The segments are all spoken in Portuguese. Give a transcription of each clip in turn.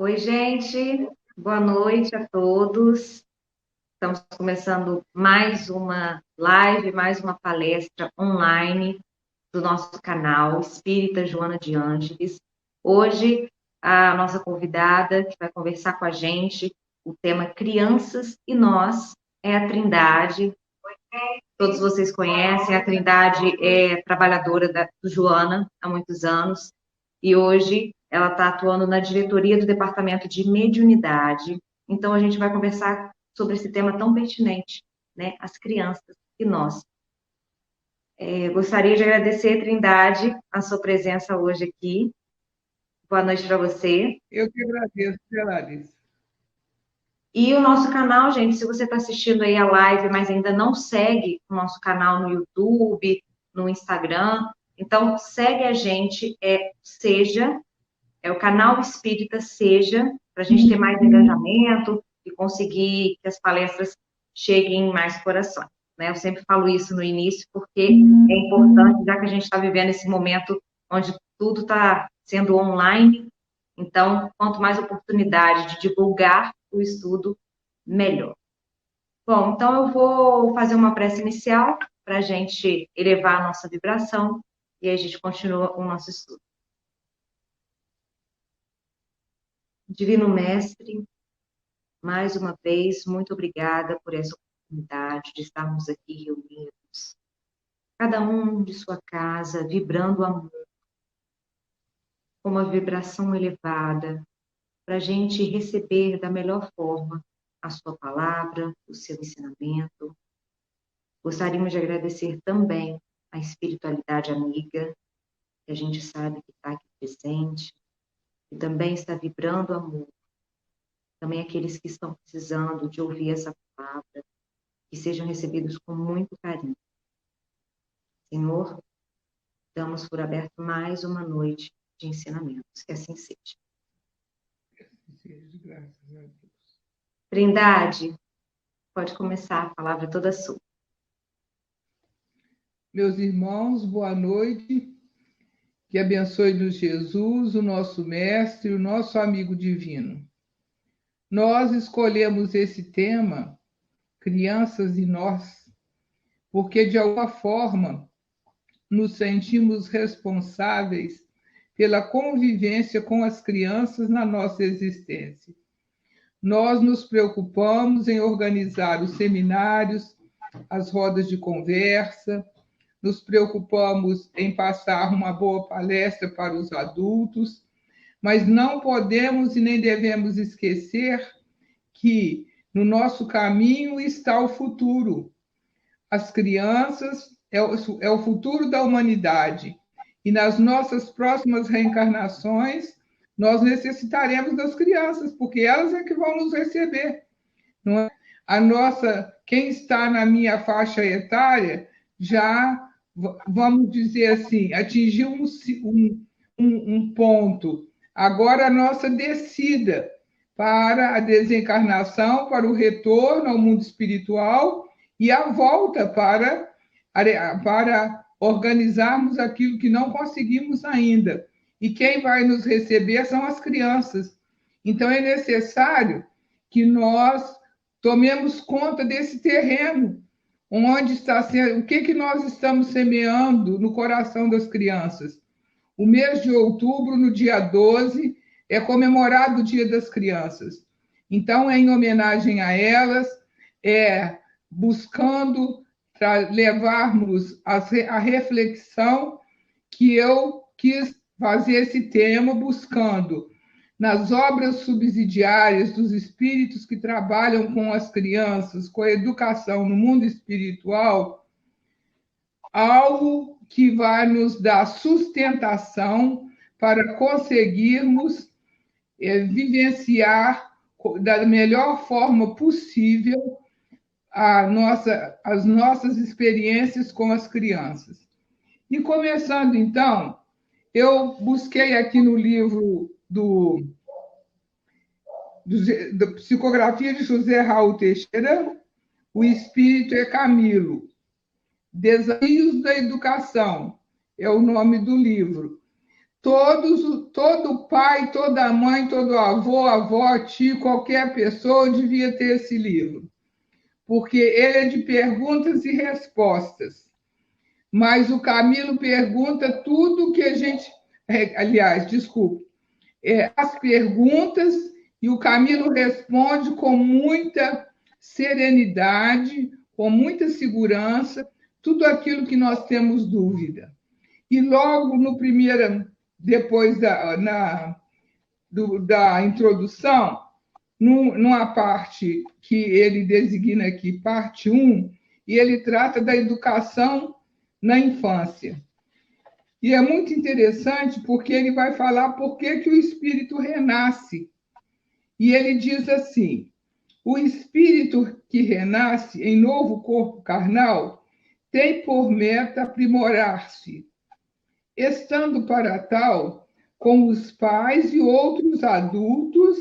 Oi, gente. Boa noite a todos. Estamos começando mais uma live, mais uma palestra online do nosso canal Espírita Joana de Ângeles. Hoje, a nossa convidada que vai conversar com a gente, o tema Crianças e Nós, é a Trindade. Todos vocês conhecem, a Trindade é trabalhadora do Joana há muitos anos e hoje ela está atuando na diretoria do Departamento de Mediunidade. Então, a gente vai conversar sobre esse tema tão pertinente, né? As crianças e nós. Eu gostaria de agradecer, Trindade, a sua presença hoje aqui. Boa noite para você. Eu que agradeço, Larissa. E o nosso canal, gente, se você está assistindo aí a live, mas ainda não segue o nosso canal no YouTube, no Instagram, então segue a gente, é o canal Espírita Seja, para a gente ter mais engajamento e conseguir que as palestras cheguem em mais corações. Né? Eu sempre falo isso no início, porque é importante, já que a gente está vivendo esse momento onde tudo está sendo online, então, quanto mais oportunidade de divulgar o estudo, melhor. Bom, então eu vou fazer uma prece inicial para a gente elevar a nossa vibração e aí a gente continua o nosso estudo. Divino Mestre, mais uma vez, muito obrigada por essa oportunidade de estarmos aqui reunidos, cada um de sua casa, vibrando amor, com uma vibração elevada, para a gente receber da melhor forma a sua palavra, o seu ensinamento. Gostaríamos de agradecer também a espiritualidade amiga, que a gente sabe que está aqui presente, e também está vibrando amor. Também aqueles que estão precisando de ouvir essa palavra, que sejam recebidos com muito carinho. Senhor, damos por aberto mais uma noite de ensinamentos, que assim seja. Graças a Deus. Trindade, pode começar, a palavra é toda sua. Meus irmãos, boa noite. Que abençoe-nos Jesus, o nosso mestre, o nosso amigo divino. Nós escolhemos esse tema, crianças e nós, porque de alguma forma nos sentimos responsáveis pela convivência com as crianças na nossa existência. Nós nos preocupamos em organizar os seminários, as rodas de conversa, nos preocupamos em passar uma boa palestra para os adultos, mas não podemos e nem devemos esquecer que no nosso caminho está o futuro. As crianças é o futuro da humanidade. E nas nossas próximas reencarnações, nós necessitaremos das crianças, porque elas é que vão nos receber. Não é? Quem está na minha faixa etária já, vamos dizer assim, atingiu um ponto. Agora a nossa descida para a desencarnação, para o retorno ao mundo espiritual e a volta para organizarmos aquilo que não conseguimos ainda. E quem vai nos receber são as crianças. Então é necessário que nós tomemos conta desse terreno, onde está sendo, o que nós estamos semeando no coração das crianças. O mês de outubro, no dia 12, é comemorado o Dia das Crianças. Então, é em homenagem a elas, buscando levarmos a reflexão que eu quis fazer esse tema, buscando nas obras subsidiárias dos espíritos que trabalham com as crianças, com a educação no mundo espiritual, algo que vai nos dar sustentação para conseguirmos vivenciar da melhor forma possível as nossas experiências com as crianças. E começando, então, eu busquei aqui no livro da Psicografia de José Raul Teixeira, O Espírito é Camilo, Desafios da Educação, é o nome do livro. todo pai, toda mãe, todo avô, avó, tio, qualquer pessoa devia ter esse livro, porque ele é de perguntas e respostas. Mas o Camilo pergunta tudo que a gente. Aliás, desculpe, as perguntas e o Camilo responde com muita serenidade, com muita segurança, tudo aquilo que nós temos dúvida. E logo no primeiro, depois da introdução, numa parte que ele designa aqui, parte 1, e ele trata da educação na infância. E é muito interessante porque ele vai falar por que o espírito renasce. E ele diz assim: o espírito que renasce em novo corpo carnal tem por meta aprimorar-se, estando para tal, com os pais e outros adultos,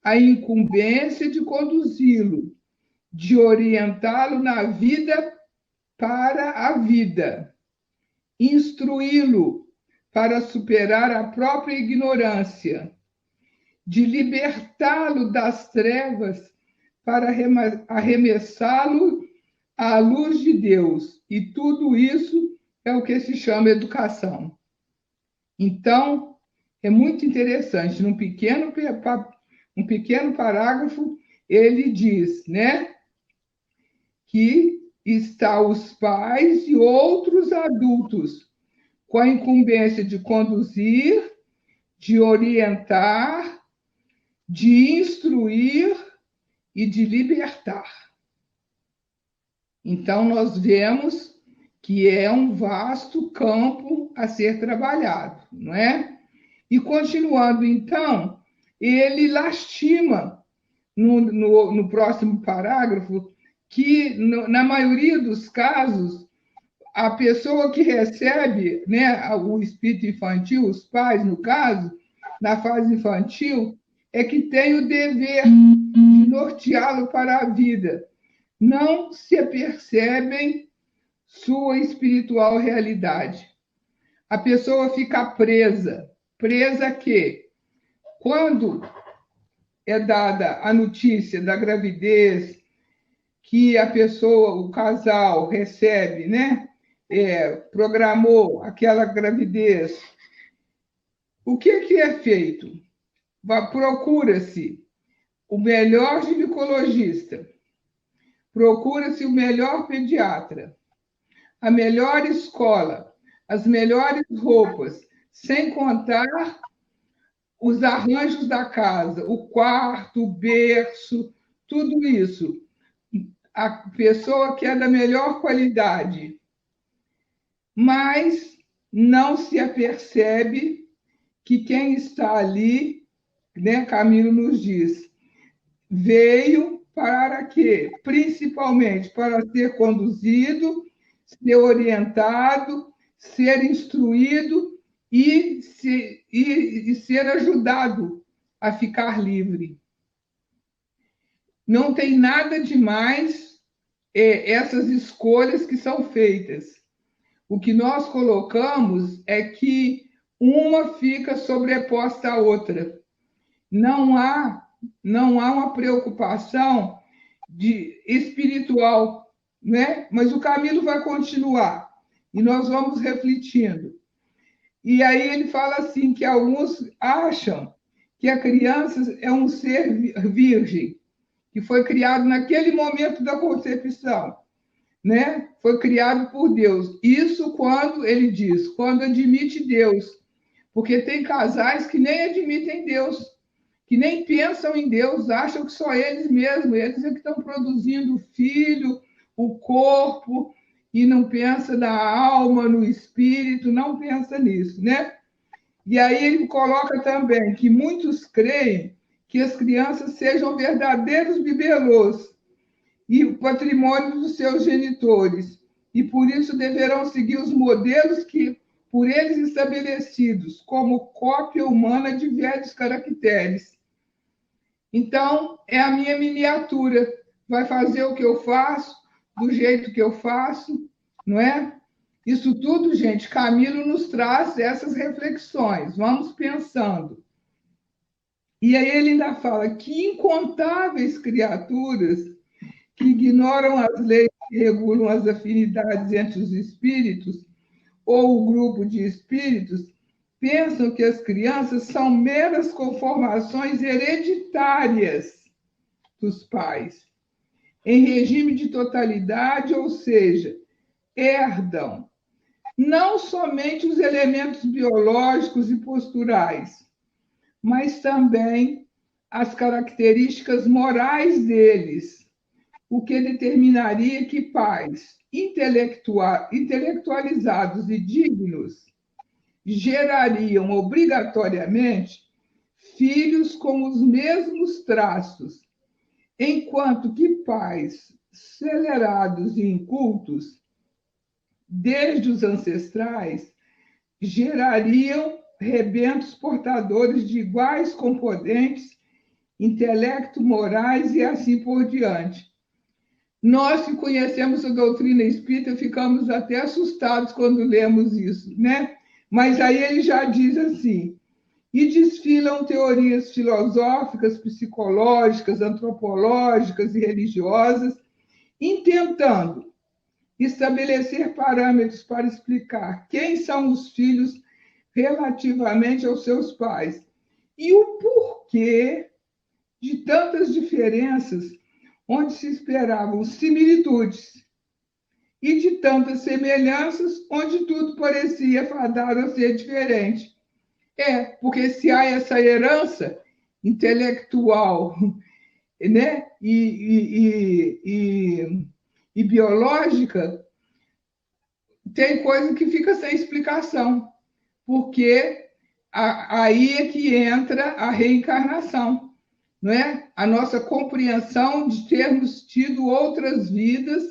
a incumbência de conduzi-lo, de orientá-lo na vida para a vida, instruí-lo para superar a própria ignorância, de libertá-lo das trevas para arremessá-lo à luz de Deus. E tudo isso é o que se chama educação. Então, é muito interessante. Um pequeno parágrafo, ele diz, né, que está os pais e outros adultos com a incumbência de conduzir, de orientar, de instruir e de libertar. Então, nós vemos que é um vasto campo a ser trabalhado, não é? E continuando, então, ele lastima no próximo parágrafo que, na maioria dos casos, a pessoa que recebe, né, o espírito infantil, os pais, no caso, na fase infantil, é que tem o dever de norteá-lo para a vida. Não se apercebem sua espiritual realidade. A pessoa fica presa. Presa que, quando é dada a notícia da gravidez, que a pessoa, o casal, recebe, né? Programou aquela gravidez, o que é feito? Procura-se o melhor ginecologista, procura-se o melhor pediatra, a melhor escola, as melhores roupas, sem contar os arranjos da casa, o quarto, o berço, tudo isso. A pessoa quer da melhor qualidade, mas não se apercebe que quem está ali, né, Camilo nos diz, veio para quê? Principalmente para ser conduzido, ser orientado, ser instruído e ser ajudado a ficar livre. Não tem nada demais essas escolhas que são feitas. O que nós colocamos é que uma fica sobreposta à outra. Não há uma preocupação espiritual, né? Mas o Camilo vai continuar e nós vamos refletindo. E aí ele fala assim que alguns acham que a criança é um ser virgem, que foi criado naquele momento da concepção, né? Foi criado por Deus. Isso quando ele diz, quando admite Deus, porque tem casais que nem admitem Deus, que nem pensam em Deus, acham que só eles mesmos, eles é que estão produzindo o filho, o corpo, e não pensa na alma, no espírito, não pensa nisso, né? E aí ele coloca também que muitos creem que as crianças sejam verdadeiros bibelôs e o patrimônio dos seus genitores, e por isso deverão seguir os modelos que por eles estabelecidos, como cópia humana de velhos caracteres. Então, é a minha miniatura, vai fazer o que eu faço, do jeito que eu faço, não é? Isso tudo, gente, Camilo nos traz essas reflexões. Vamos pensando. E aí ele ainda fala que incontáveis criaturas que ignoram as leis que regulam as afinidades entre os espíritos ou o grupo de espíritos pensam que as crianças são meras conformações hereditárias dos pais, em regime de totalidade, ou seja, herdam não somente os elementos biológicos e posturais, mas também as características morais deles, o que determinaria que pais intelectualizados e dignos gerariam obrigatoriamente filhos com os mesmos traços, enquanto que pais acelerados e incultos, desde os ancestrais, gerariam rebentos portadores de iguais componentes, intelecto, morais e assim por diante. Nós que conhecemos a doutrina espírita ficamos até assustados quando lemos isso, né? Mas aí ele já diz assim: e desfilam teorias filosóficas, psicológicas, antropológicas e religiosas, intentando estabelecer parâmetros para explicar quem são os filhos relativamente aos seus pais e o porquê de tantas diferenças onde se esperavam similitudes e de tantas semelhanças onde tudo parecia fadado a ser diferente. Porque se há essa herança intelectual, né, e biológica, tem coisa que fica sem explicação, porque aí é que entra a reencarnação, não é? A nossa compreensão de termos tido outras vidas,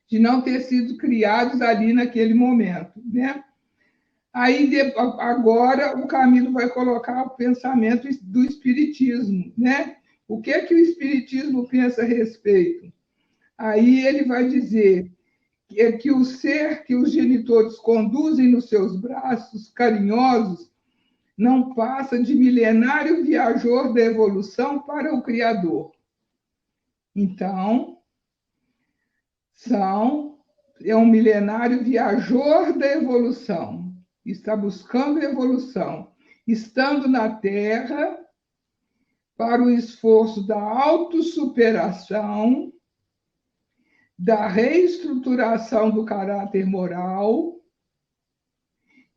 de não ter sido criados ali naquele momento, né? Aí, agora, o Camilo vai colocar o pensamento do Espiritismo, né? O que é que o Espiritismo pensa a respeito? Aí ele vai dizer que o ser que os genitores conduzem nos seus braços carinhosos não passa de milenário viajor da evolução para o Criador. Então, é um milenário viajor da evolução, está buscando evolução, estando na Terra para o esforço da autossuperação, da reestruturação do caráter moral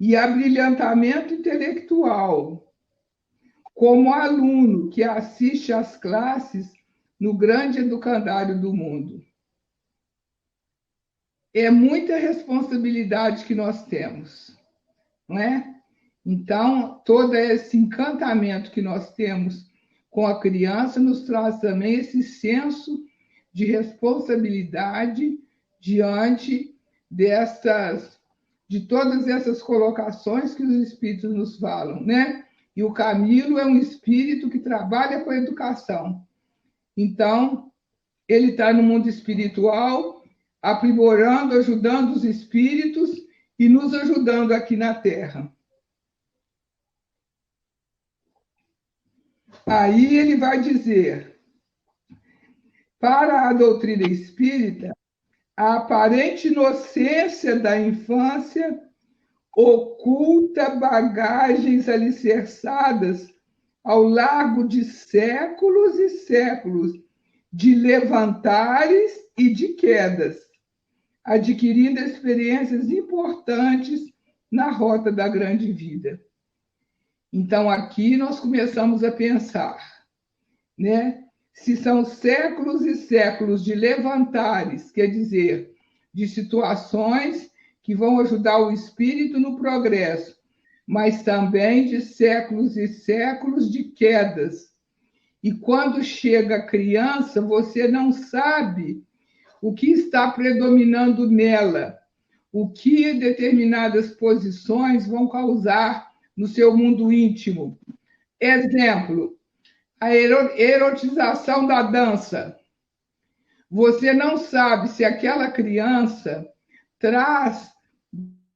e abrilhantamento intelectual, como aluno que assiste às classes no grande educandário do mundo. É muita responsabilidade que nós temos, não é? Então, todo esse encantamento que nós temos com a criança nos traz também esse senso de responsabilidade diante de todas essas colocações que os espíritos nos falam, né? E o Camilo é um espírito que trabalha com a educação. Então, ele está no mundo espiritual, aprimorando, ajudando os espíritos e nos ajudando aqui na Terra. Aí ele vai dizer: para a doutrina espírita, a aparente inocência da infância oculta bagagens alicerçadas ao largo de séculos e séculos de levantares e de quedas, adquirindo experiências importantes na rota da grande vida. Então, aqui nós começamos a pensar, né? Se são séculos e séculos de levantares, quer dizer, de situações que vão ajudar o espírito no progresso, mas também de séculos e séculos de quedas. E quando chega a criança, você não sabe o que está predominando nela, o que determinadas posições vão causar no seu mundo íntimo. Exemplo, a erotização da dança. Você não sabe se aquela criança traz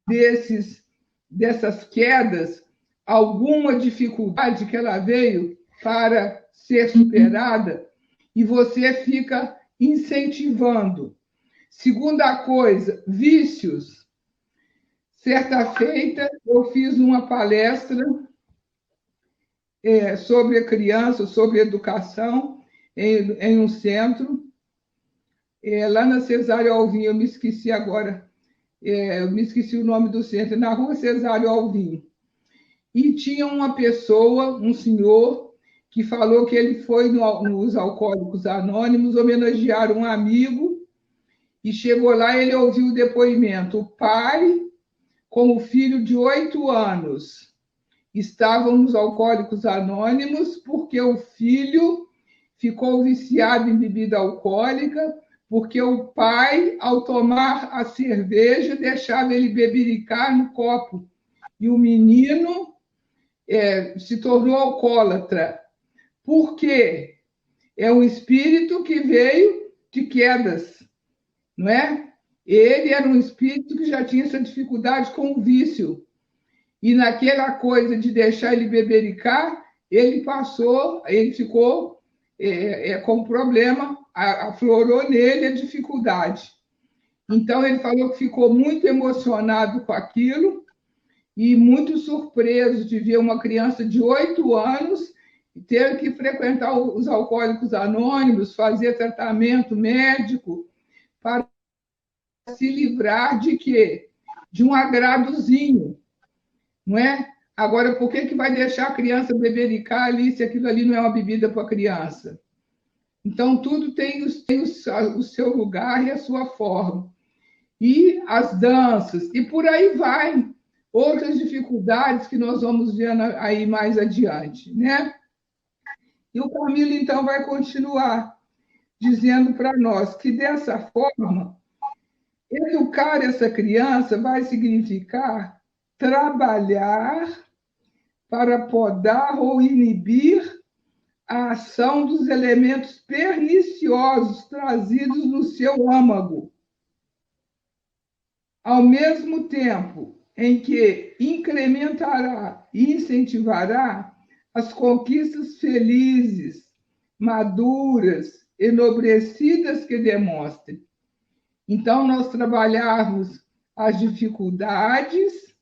dessas quedas, alguma dificuldade que ela veio para ser superada, e você fica incentivando. Segunda coisa, vícios. Certa feita, eu fiz uma palestra sobre a criança, sobre educação, em um centro, lá na Cesário Alvim, eu me esqueci agora, eu me esqueci o nome do centro, na rua Cesário Alvim. E tinha uma pessoa, um senhor, que falou que ele foi nos Alcoólicos Anônimos homenagear um amigo, e chegou lá e ele ouviu o depoimento. O pai, com o filho de 8 anos, estavam nos Alcoólicos Anônimos porque o filho ficou viciado em bebida alcoólica, porque o pai, ao tomar a cerveja, deixava ele bebericar no copo. E o menino se tornou alcoólatra. Por quê? É um espírito que veio de quedas, não é? Ele era um espírito que já tinha essa dificuldade com o vício. E naquela coisa de deixar ele bebericar, ele ficou com problema, aflorou nele a dificuldade. Então, ele falou que ficou muito emocionado com aquilo e muito surpreso de ver uma criança de 8 anos ter que frequentar os Alcoólicos Anônimos, fazer tratamento médico para se livrar de quê? De um agradozinho, não é? Agora, por que vai deixar a criança bebericar ali se aquilo ali não é uma bebida para a criança? Então, tudo tem o seu lugar e a sua forma. E as danças, e por aí vai. Outras dificuldades que nós vamos vendo aí mais adiante, né? E o Camilo, então, vai continuar dizendo para nós que, dessa forma, educar essa criança vai significar trabalhar para podar ou inibir a ação dos elementos perniciosos trazidos no seu âmago, ao mesmo tempo em que incrementará e incentivará as conquistas felizes, maduras, enobrecidas que demonstrem. Então, nós trabalharmos as dificuldades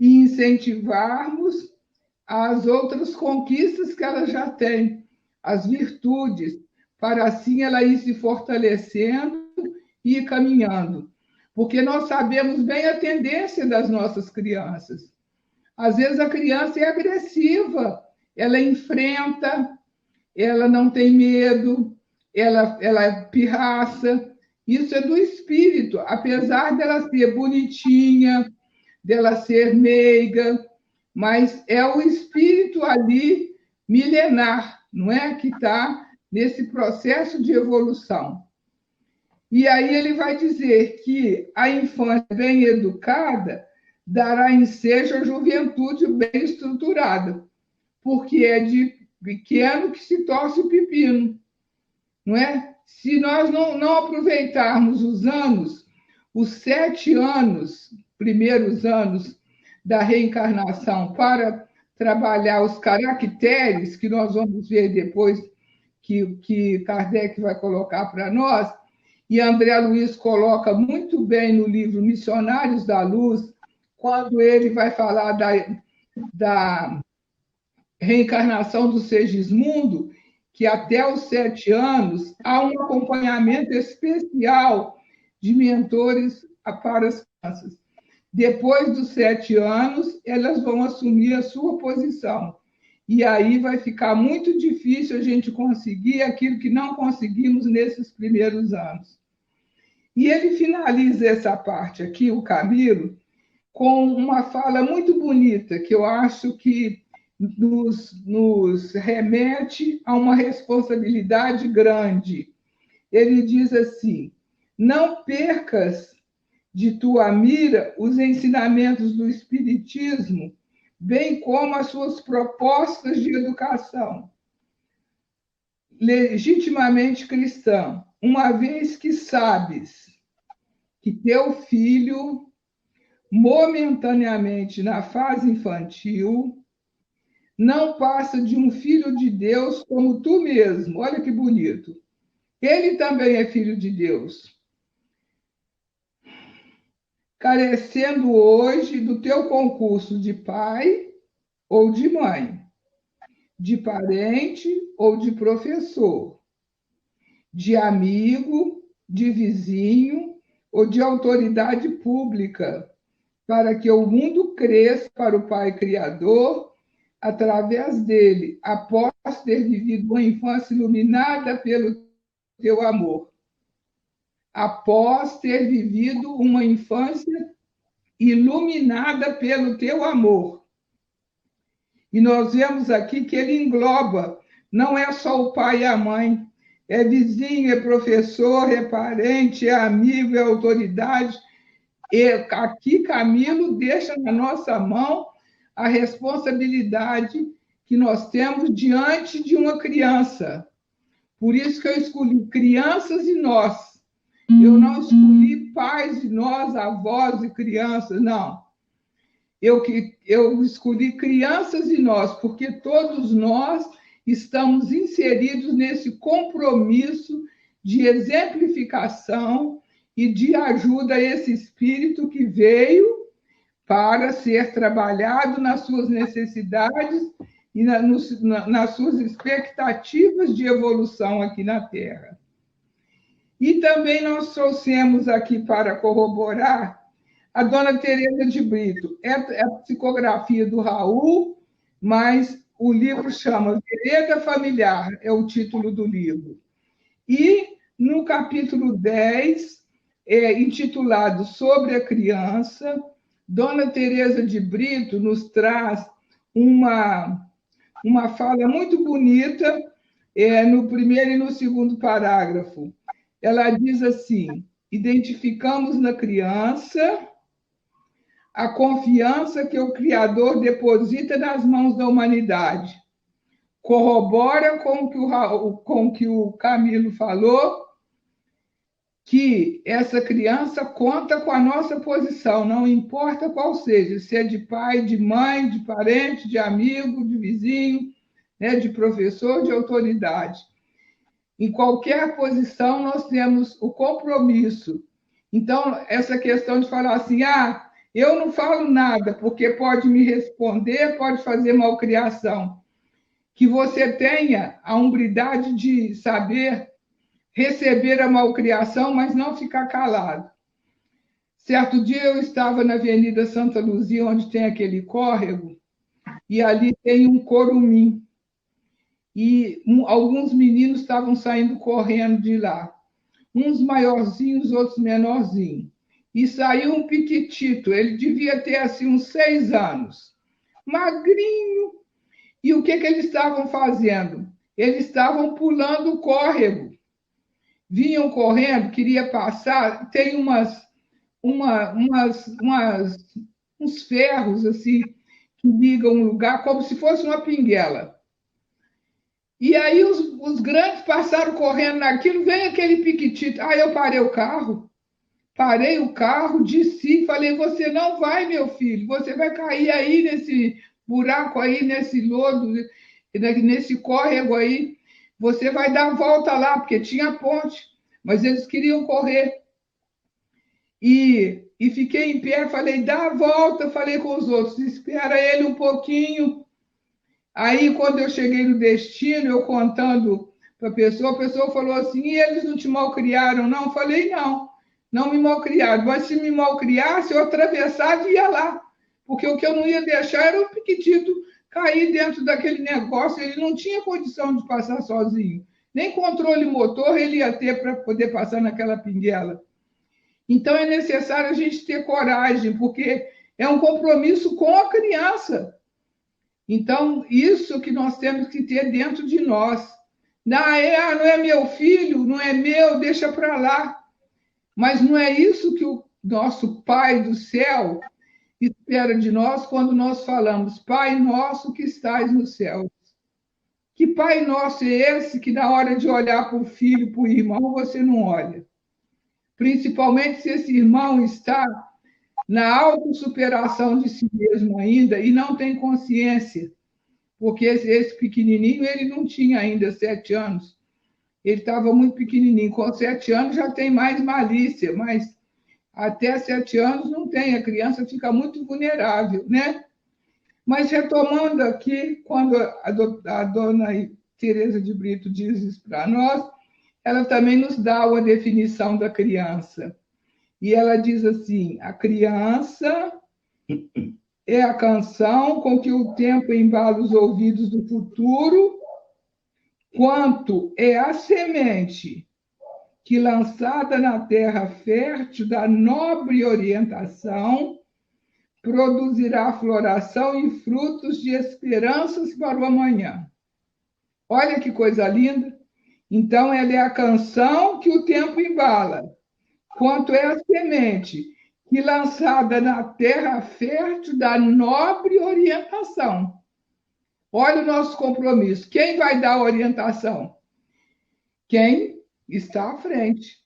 e incentivarmos as outras conquistas que ela já tem, as virtudes, para assim ela ir se fortalecendo e ir caminhando. Porque nós sabemos bem a tendência das nossas crianças. Às vezes a criança é agressiva, ela enfrenta, ela não tem medo, ela é pirraça. Isso é do espírito, apesar dela ser bonitinha, dela ser meiga, mas é o espírito ali milenar, não é? Que está nesse processo de evolução. E aí ele vai dizer que a infância bem educada dará ensejo à juventude bem estruturada, porque é de pequeno que se torce o pepino, não é? Se nós não aproveitarmos os anos, os 7 anos, primeiros anos da reencarnação, para trabalhar os caracteres, que nós vamos ver depois que Kardec vai colocar para nós, e André Luiz coloca muito bem no livro Missionários da Luz, quando ele vai falar da reencarnação do Segismundo, que até os 7 anos há um acompanhamento especial de mentores para as crianças. Depois dos 7 anos, elas vão assumir a sua posição. E aí vai ficar muito difícil a gente conseguir aquilo que não conseguimos nesses primeiros anos. E ele finaliza essa parte aqui, o Camilo, com uma fala muito bonita, que eu acho que nos remete a uma responsabilidade grande. Ele diz assim: não percas de tua mira os ensinamentos do Espiritismo, bem como as suas propostas de educação legitimamente cristã, uma vez que sabes que teu filho momentaneamente na fase infantil, não passa de um filho de Deus como tu mesmo. Olha que bonito. Ele também é filho de Deus, carecendo hoje do teu concurso de pai ou de mãe, de parente ou de professor, de amigo, de vizinho ou de autoridade pública, para que o mundo cresça para o Pai Criador através dele, após ter vivido uma infância iluminada pelo teu amor. Após ter vivido uma infância iluminada pelo teu amor. E nós vemos aqui que ele engloba, não é só o pai e a mãe, é vizinho, é professor, é parente, é amigo, é autoridade. E aqui Camilo deixa na nossa mão a responsabilidade que nós temos diante de uma criança. Por isso que eu escolhi crianças e nós. Eu não escolhi pais e nós, avós e crianças, não. Eu escolhi crianças e nós, porque todos nós estamos inseridos nesse compromisso de exemplificação e de ajuda a esse espírito que veio para ser trabalhado nas suas necessidades e nas suas expectativas de evolução aqui na Terra. E também nós trouxemos aqui para corroborar a dona Teresa de Brito. É a psicografia do Raul, mas o livro chama Vereda Familiar, é o título do livro. E no capítulo 10, intitulado Sobre a Criança, dona Teresa de Brito nos traz uma fala muito bonita no primeiro e no segundo parágrafo. Ela diz assim: identificamos na criança a confiança que o Criador deposita nas mãos da humanidade. Corrobora com o que o Camilo falou, que essa criança conta com a nossa posição, não importa qual seja, se é de pai, de mãe, de parente, de amigo, de vizinho, né, de professor, de autoridade. Em qualquer posição, nós temos o compromisso. Então, essa questão de falar assim, eu não falo nada, porque pode me responder, pode fazer malcriação. Que você tenha a hombridade de saber receber a malcriação, mas não ficar calado. Certo dia eu estava na Avenida Santa Luzia, onde tem aquele córrego, e ali tem um corumim. E alguns meninos estavam saindo correndo de lá. Uns maiorzinhos, outros menorzinhos. E saiu um piquitito, ele devia ter assim uns 6 anos. Magrinho. E o que eles estavam fazendo? Eles estavam pulando o córrego. Vinham correndo, queria passar, tem uns ferros assim que ligam um lugar como se fosse uma pinguela. E aí os grandes passaram correndo naquilo, vem aquele piquitito. Eu parei o carro, desci, falei, você não vai, meu filho, você vai cair aí nesse buraco aí, nesse lodo, nesse córrego aí, você vai dar a volta lá, porque tinha ponte, mas eles queriam correr. E fiquei em pé, falei, dá a volta, falei com os outros, espera ele um pouquinho. Aí, quando eu cheguei no destino, eu contando para a pessoa falou assim, e eles não te malcriaram, não? Eu falei, não me malcriaram, mas se me malcriasse, eu atravessava e ia lá, porque o que eu não ia deixar era o piquitito cair dentro daquele negócio, ele não tinha condição de passar sozinho, nem controle motor ele ia ter para poder passar naquela pinguela. Então, é necessário a gente ter coragem, porque é um compromisso com a criança. Então, isso que nós temos que ter dentro de nós. Não é meu filho, não é meu, deixa para lá. Mas não é isso que o nosso Pai do céu espera de nós quando nós falamos, Pai nosso que estás no céu. Que Pai nosso é esse que na hora de olhar para o filho, para o irmão, você não olha? Principalmente se esse irmão está na autossuperação de si mesmo ainda e não tem consciência, porque esse pequenininho, ele não tinha ainda 7 anos, ele estava muito pequenininho. Com 7 anos já tem mais malícia, mas até 7 anos não tem, a criança fica muito vulnerável, né? Mas retomando aqui, quando a dona Teresa de Brito diz isso para nós, ela também nos dá uma definição da criança. E ela diz assim: a criança é a canção com que o tempo embala os ouvidos do futuro, quanto é a semente que, lançada na terra fértil da nobre orientação, produzirá floração e frutos de esperanças para o amanhã. Olha que coisa linda! Então, ela é a canção que o tempo embala, quanto é a semente que, lançada na terra fértil da nobre orientação. Olha o nosso compromisso. Quem vai dar a orientação? Quem está à frente.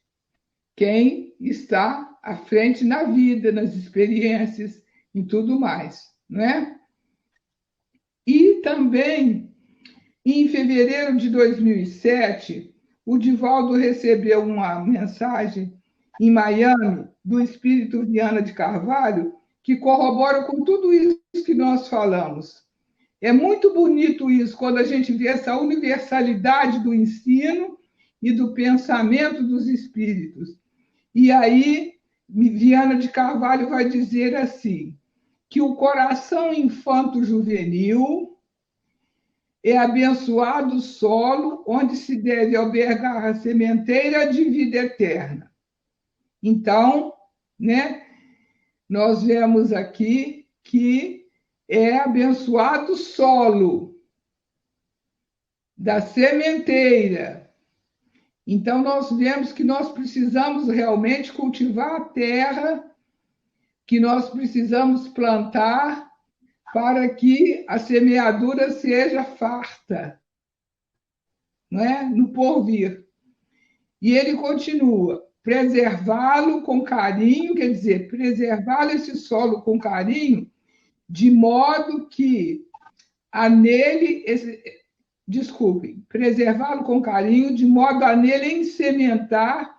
Quem está à frente na vida, nas experiências e tudo mais, não é? E também, em fevereiro de 2007, o Divaldo recebeu uma mensagem em Miami do espírito Viana de Carvalho, que corrobora com tudo isso que nós falamos. É muito bonito isso, quando a gente vê essa universalidade do ensino e do pensamento dos espíritos. E aí, Viana de Carvalho vai dizer assim, que o coração infanto-juvenil é abençoado solo onde se deve albergar a sementeira de vida eterna. Então, né, nós vemos aqui que é abençoado solo da sementeira. Então, nós vemos que nós precisamos realmente cultivar a terra, que nós precisamos plantar para que a semeadura seja farta, não é? No porvir. E ele continua, preservá-lo com carinho, quer dizer, preservá-lo esse solo com carinho, de modo que a nele, desculpem, preservá-lo com carinho, de modo a nele ensementar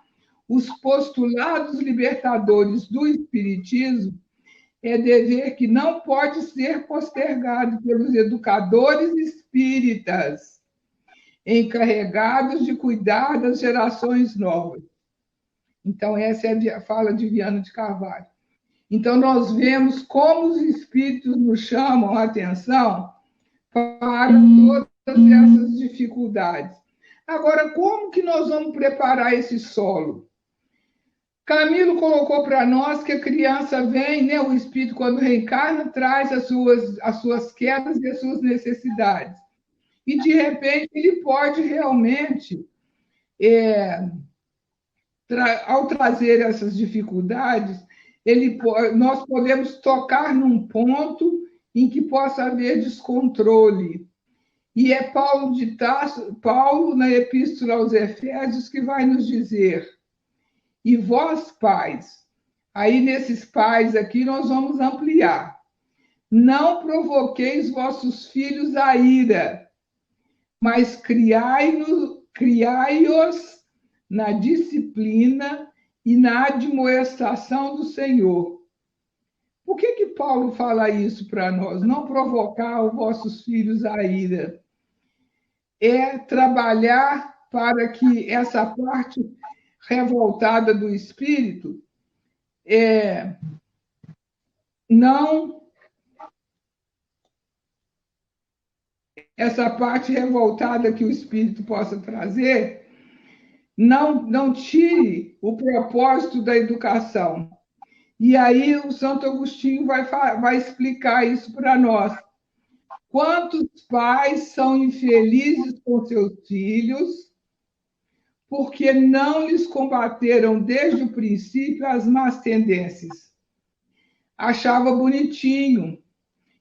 os postulados libertadores do Espiritismo, é dever que não pode ser postergado pelos educadores espíritas, encarregados de cuidar das gerações novas. Então, essa é a fala de Viana de Carvalho. Então, nós vemos como os espíritos nos chamam a atenção para todas essas dificuldades. Agora, como que nós vamos preparar esse solo? Camilo colocou para nós que a criança vem, né, o espírito, quando reencarna, traz as suas quedas e as suas necessidades. E, de repente, ele pode realmente, ao trazer essas dificuldades, nós podemos tocar num ponto em que possa haver descontrole. E é Paulo de Tarso, Paulo, na Epístola aos Efésios, que vai nos dizer: e vós, pais, aí nesses pais aqui nós vamos ampliar, não provoqueis vossos filhos a ira, mas criai-os na disciplina e na admoestação do Senhor. Por que Paulo fala isso para nós? Não provocar os vossos filhos a ira. É trabalhar para que essa parte revoltada do espírito não... Essa parte revoltada que o espírito possa trazer não tire o propósito da educação. E aí o Santo Agostinho vai explicar isso para nós. Quantos pais são infelizes com seus filhos porque não lhes combateram desde o princípio as más tendências? Achava bonitinho,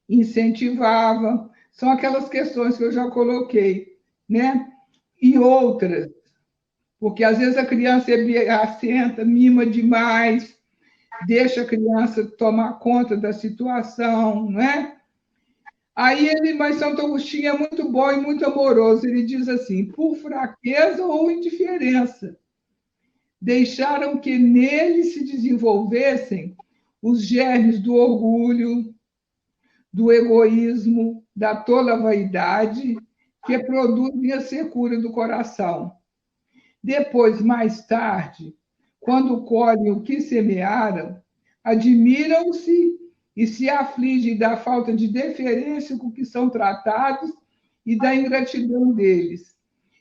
incentivava, são aquelas questões que eu já coloquei, né? E outras, porque às vezes a criança é assenta, mima demais, deixa a criança tomar conta da situação, não é? Aí mas Santo Agostinho é muito bom e muito amoroso. Ele diz assim: por fraqueza ou indiferença, deixaram que nele se desenvolvessem os germes do orgulho, do egoísmo, da tola vaidade, que produzem a secura do coração. Depois, mais tarde, quando colhem o que semearam, admiram-se e se afligem da falta de deferência com que são tratados e da ingratidão deles.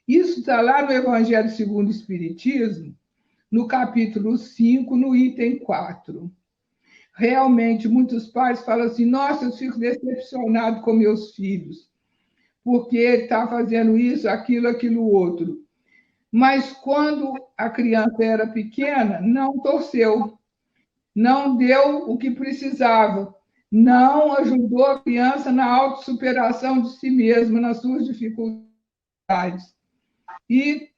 Isso está lá no Evangelho segundo o Espiritismo, no capítulo 5, no item 4. Realmente, muitos pais falam assim: nossa, eu fico decepcionado com meus filhos, porque está fazendo isso, aquilo, outro. Mas quando a criança era pequena, não torceu, não deu o que precisava, não ajudou a criança na autossuperação de si mesma, nas suas dificuldades. E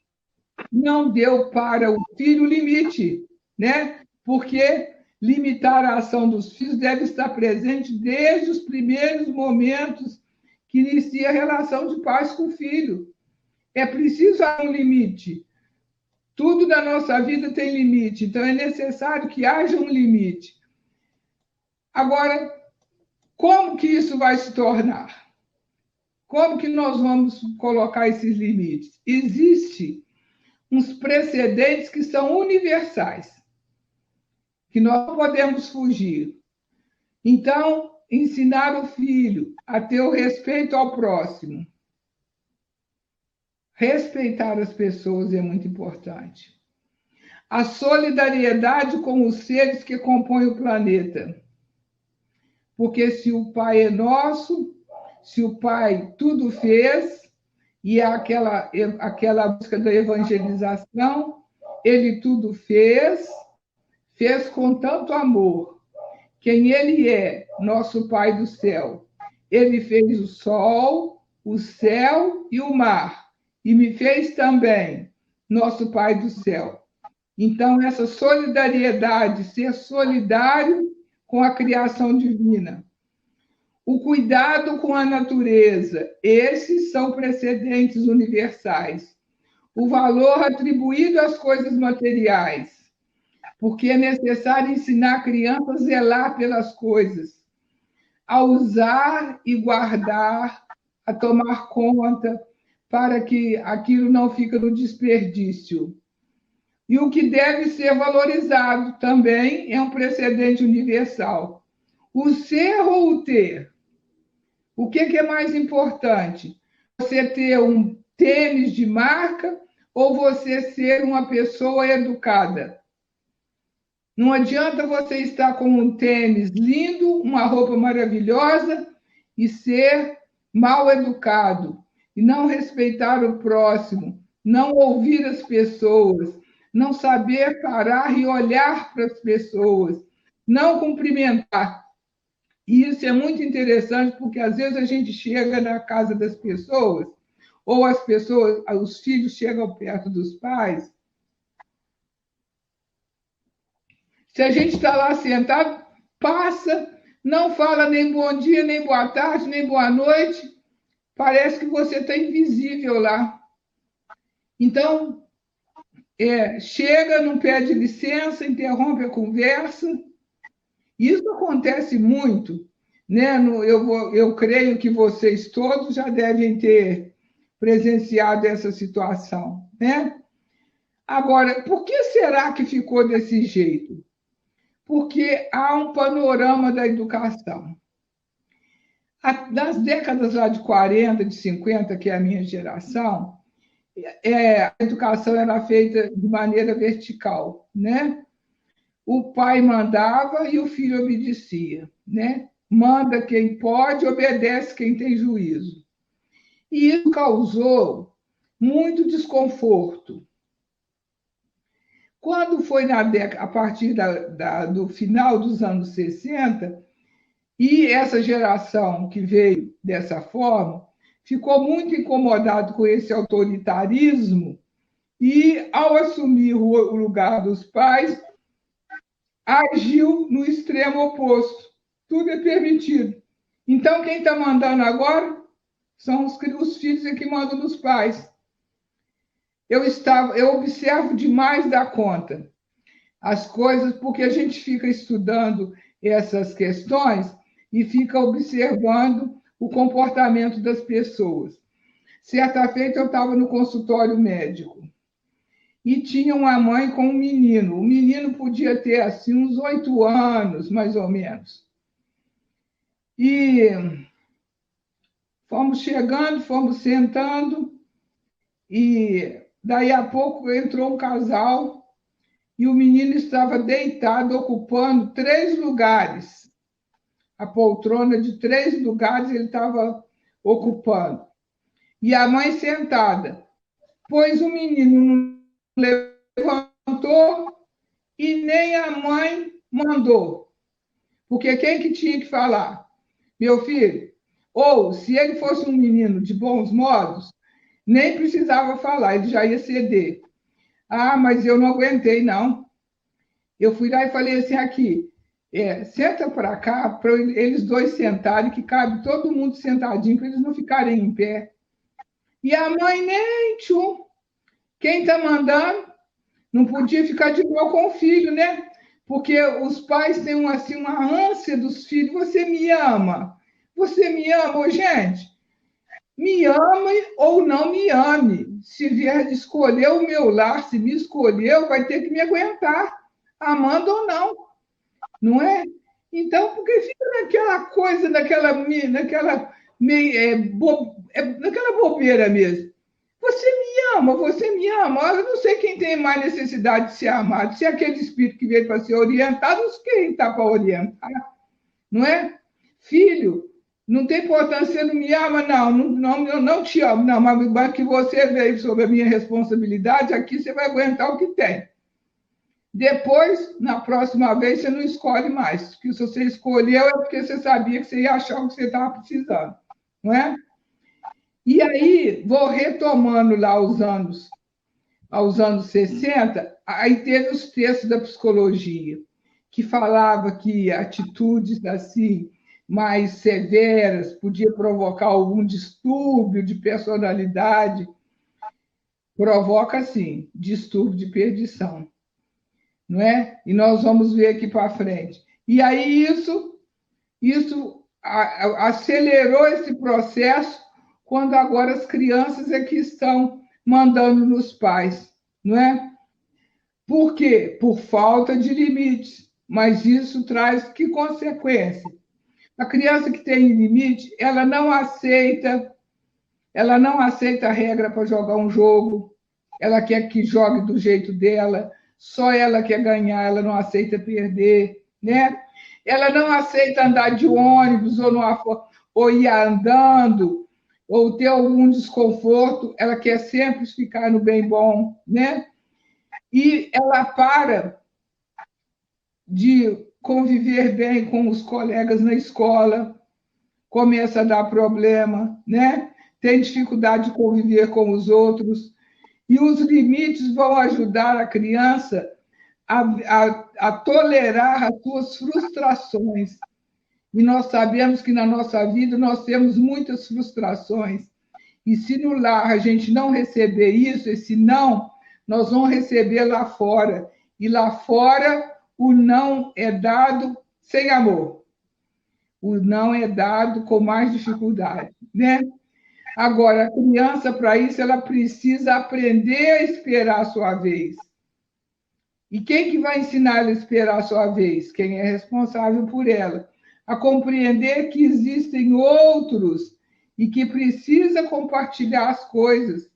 não deu para o filho limite, né? Porque limitar a ação dos filhos deve estar presente desde os primeiros momentos que inicia a relação de pais com o filho. É preciso um limite. Tudo na nossa vida tem limite, então é necessário que haja um limite. Agora, como que isso vai se tornar? Como que nós vamos colocar esses limites? Existem uns precedentes que são universais, que nós não podemos fugir. Então, ensinar o filho a ter o respeito ao próximo. Respeitar as pessoas é muito importante. A solidariedade com os seres que compõem o planeta. Porque se o Pai é nosso, se o Pai tudo fez, e é aquela busca da evangelização, ele tudo fez com tanto amor. Quem ele é, nosso Pai do céu. Ele fez o sol, o céu e o mar. E me fez também, nosso Pai do céu. Então, essa solidariedade, ser solidário com a criação divina. O cuidado com a natureza, esses são precedentes universais. O valor atribuído às coisas materiais, porque é necessário ensinar a criança a zelar pelas coisas, a usar e guardar, a tomar conta, para que aquilo não fique no desperdício. E o que deve ser valorizado também é um precedente universal. O ser ou o ter? O que é mais importante? Você ter um tênis de marca ou você ser uma pessoa educada? Não adianta você estar com um tênis lindo, uma roupa maravilhosa e ser mal educado, e não respeitar o próximo, não ouvir as pessoas, não saber parar e olhar para as pessoas, não cumprimentar. E isso é muito interessante, porque às vezes a gente chega na casa das pessoas, ou as pessoas, os filhos chegam perto dos pais. Se a gente está lá sentado, passa, não fala nem bom dia, nem boa tarde, nem boa noite, parece que você está invisível lá. Então, chega, não pede licença, interrompe a conversa. Isso acontece muito, né? Eu creio que vocês todos já devem ter presenciado essa situação, né? Agora, por que será que ficou desse jeito? Porque há um panorama da educação. Nas décadas lá de 40, de 50, que é a minha geração, a educação era feita de maneira vertical, né? O pai mandava e o filho obedecia, né? Manda quem pode, obedece quem tem juízo. E isso causou muito desconforto. Quando foi a partir do final dos anos 60, e essa geração que veio dessa forma ficou muito incomodado com esse autoritarismo e, ao assumir o lugar dos pais, agiu no extremo oposto. Tudo é permitido. Então, quem está mandando agora são os filhos que mandam nos pais. Eu observo demais da conta as coisas, porque a gente fica estudando essas questões e fica observando o comportamento das pessoas. Certa feita, eu estava no consultório médico e tinha uma mãe com um menino. O menino podia ter assim uns 8 anos, mais ou menos. E fomos chegando, fomos sentando, e daí a pouco entrou um casal e o menino estava deitado, ocupando 3 lugares. A poltrona de 3 lugares ele estava ocupando. E a mãe sentada. Pois o menino não levantou e nem a mãe mandou. Porque quem que tinha que falar? Meu filho. Ou, se ele fosse um menino de bons modos, nem precisava falar, ele já ia ceder. Ah, mas eu não aguentei, não. Eu fui lá e falei assim, aqui, senta para cá, para eles dois sentarem, que cabe todo mundo sentadinho, para eles não ficarem em pé. E a mãe nem tchum. Quem está mandando não podia ficar de igual com o filho, né? Porque os pais têm assim, uma ânsia dos filhos. Você me ama? Você me ama, ô, gente? Me ame ou não me ame. Se vier de escolher o meu lar, se me escolheu, vai ter que me aguentar, amando ou não, não é? Então, porque fica naquela coisa, naquela bobeira mesmo. Você me ama. Eu não sei quem tem mais necessidade de ser amado, se é aquele espírito que veio para ser orientado, ou quem está para orientar, não é? Filho, não tem importância, você não me ama, eu não te amo, não, mas que você veio sobre a minha responsabilidade, aqui você vai aguentar o que tem. Depois, na próxima vez, você não escolhe mais, porque se você escolheu é porque você sabia que você ia achar o que você estava precisando, não é? E aí, vou retomando lá aos anos 60, aí teve os textos da psicologia, que falava que atitudes assim mais severas podia provocar algum distúrbio de personalidade. Provoca, sim, distúrbio de perdição, não é? E nós vamos ver aqui para frente. E aí isso acelerou esse processo quando agora as crianças é que estão mandando nos pais, não é? Por quê? Por falta de limites. Mas isso traz que consequência? A criança que tem limite, ela não aceita a regra para jogar um jogo, ela quer que jogue do jeito dela, só ela quer ganhar, ela não aceita perder, né? Ela não aceita andar de ônibus ou ir andando, ou ter algum desconforto, ela quer sempre ficar no bem bom, né? E ela para de conviver bem com os colegas na escola, começa a dar problema, né? Tem dificuldade de conviver com os outros, e os limites vão ajudar a criança a tolerar as suas frustrações. E nós sabemos que na nossa vida nós temos muitas frustrações. E se no lar a gente não receber isso, esse não, nós vamos receber lá fora. E lá fora o não é dado sem amor. O não é dado com mais dificuldade, né? Agora, a criança, para isso, ela precisa aprender a esperar a sua vez. E quem que vai ensinar ela a esperar a sua vez? Quem é responsável por ela. A compreender que existem outros e que precisa compartilhar as coisas.